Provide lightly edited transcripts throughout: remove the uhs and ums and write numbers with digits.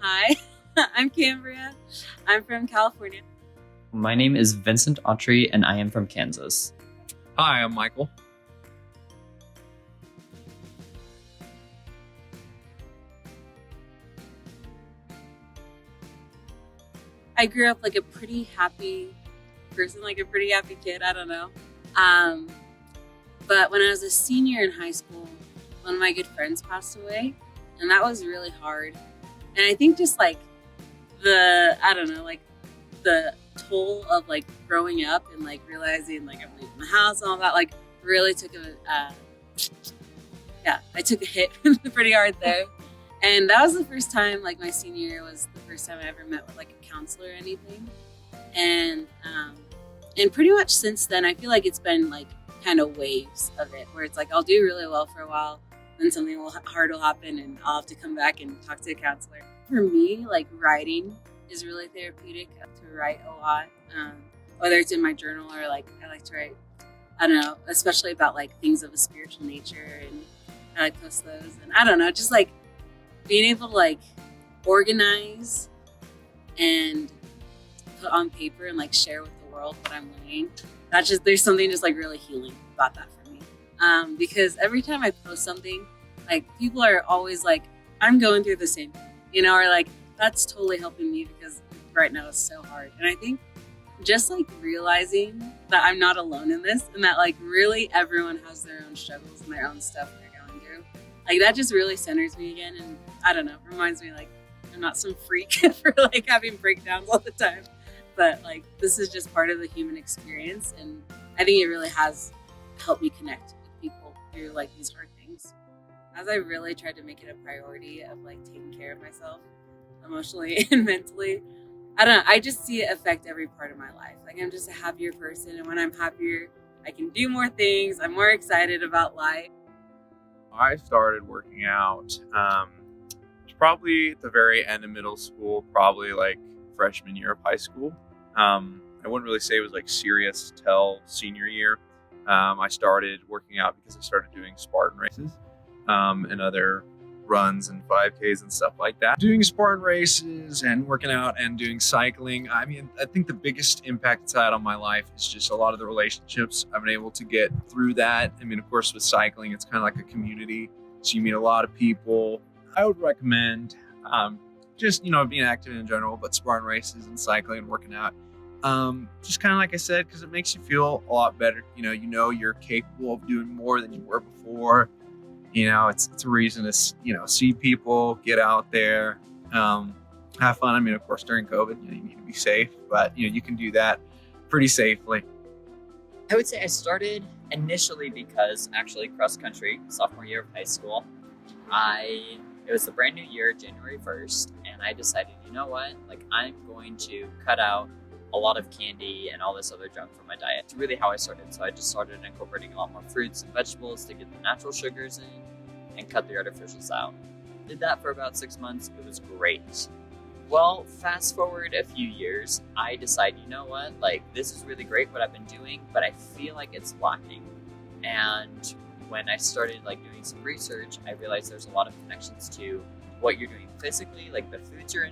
Hi, I'm Cambria. I'm from California. My name is Vincent Autry, and I am from Kansas. Hi, I'm Michael. I grew up like a pretty happy person, like a pretty happy kid. I don't know. Um, but when I was a senior in high school, one of my good friends passed away, and that was really hard. And I think just like I don't know, like the toll of like growing up and like realizing like I'm leaving the house and all that, like really took I took a hit pretty hard there. And that was the first time, like my senior year was the first time I ever met with like a counselor or anything. And and pretty much since then, I feel like it's been like kind of waves of it, where it's like I'll do really well for a while, then something hard will happen, and I'll have to come back and talk to a counselor. For me, like writing is really therapeutic. I have to write a lot, whether it's in my journal or like I like to write. I don't know, especially about like things of a spiritual nature, and I like post those. And I don't know, just like being able to like organize and put on paper and like share with the world what I'm learning. That's just, there's something just like really healing about that for me. Because every time I post something, like people are always like, I'm going through the same thing, or like, that's totally helping me because right now it's so hard. And I think just like realizing that I'm not alone in this, and that like really everyone has their own struggles and their own stuff they're going through. Like that just really centers me again, and I don't know, reminds me like I'm not some freak for like having breakdowns all the time. But like this is just part of the human experience, and I think it really has helped me connect with people through like these hard things. As I really tried to make it a priority of like taking care of myself emotionally and mentally, I don't know, I just see it affect every part of my life. Like I'm just a happier person, and when I'm happier, I can do more things. I'm more excited about life. I started working out probably at the very end of middle school, probably like freshman year of high school. I wouldn't really say it was like serious till senior year. I started working out because I started doing Spartan races and other runs and 5Ks and stuff like that. Doing Spartan races and working out and doing cycling. I mean, I think the biggest impact it's had on my life is just a lot of the relationships I've been able to get through that. I mean, of course, with cycling, it's kind of like a community. So you meet a lot of people. I would recommend just, being active in general, but Spartan races and cycling and working out. Just kind of like I said, because it makes you feel a lot better. You're capable of doing more than you were before. It's a reason to, see people, get out there, have fun. I mean, of course, during COVID, you need to be safe, but, you can do that pretty safely. I would say I started initially because actually cross country, sophomore year of high school, it was the brand new year, January 1st, and I decided, you know what, like I'm going to cut out a lot of candy and all this other junk from my diet. It's really how I started. So I just started incorporating a lot more fruits and vegetables to get the natural sugars in and cut the artificials out. Did that for about 6 months. It was great. Well, fast forward a few years, I decided, you know what, like this is really great what I've been doing, but I feel like it's lacking. And when I started like doing some research, I realized there's a lot of connections to what you're doing physically, like the foods you're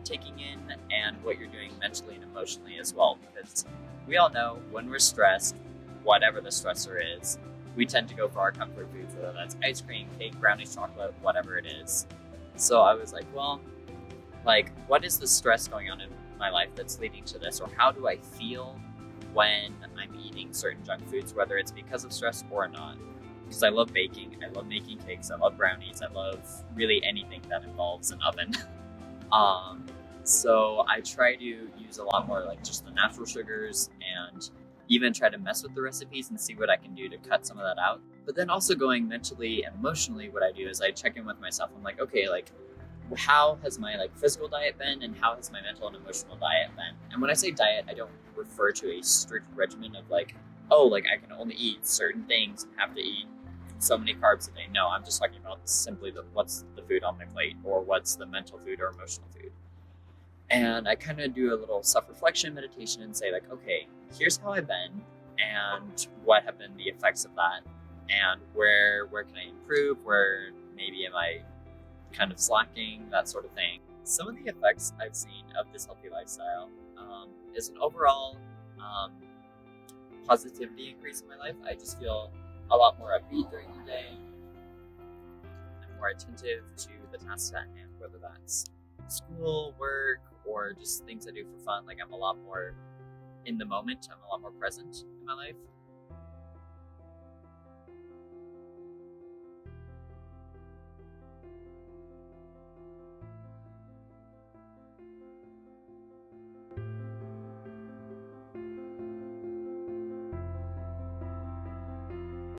taking in, and what you're doing mentally and emotionally as well. Because we all know when we're stressed, whatever the stressor is, we tend to go for our comfort foods, whether that's ice cream, cake, brownies, chocolate, whatever it is. So I was like, well, like what is the stress going on in my life that's leading to this, or how do I feel when I'm eating certain junk foods, whether it's because of stress or not? Because I love baking, I love making cakes, I love brownies, I love really anything that involves an oven. So I try to use a lot more like just the natural sugars, and even try to mess with the recipes and see what I can do to cut some of that out. But then also going mentally and emotionally, what I do is I check in with myself. I'm like, okay, like how has my like physical diet been, and how has my mental and emotional diet been? And when I say diet, I don't refer to a strict regimen of like, oh, like I can only eat certain things and have to eat so many carbs a day. No, I'm just talking about simply what's the food on my plate, or what's the mental food or emotional food. And I kind of do a little self-reflection meditation and say like, okay, here's how I've been and what have been the effects of that, and where can I improve, where maybe am I kind of slacking, that sort of thing. some of the effects I've seen of this healthy lifestyle is an overall positivity increase in my life. I just feel a lot more upbeat during the day. I'm more attentive to the tasks at hand, whether that's school, work, or just things I do for fun. Like I'm a lot more in the moment. I'm a lot more present in my life.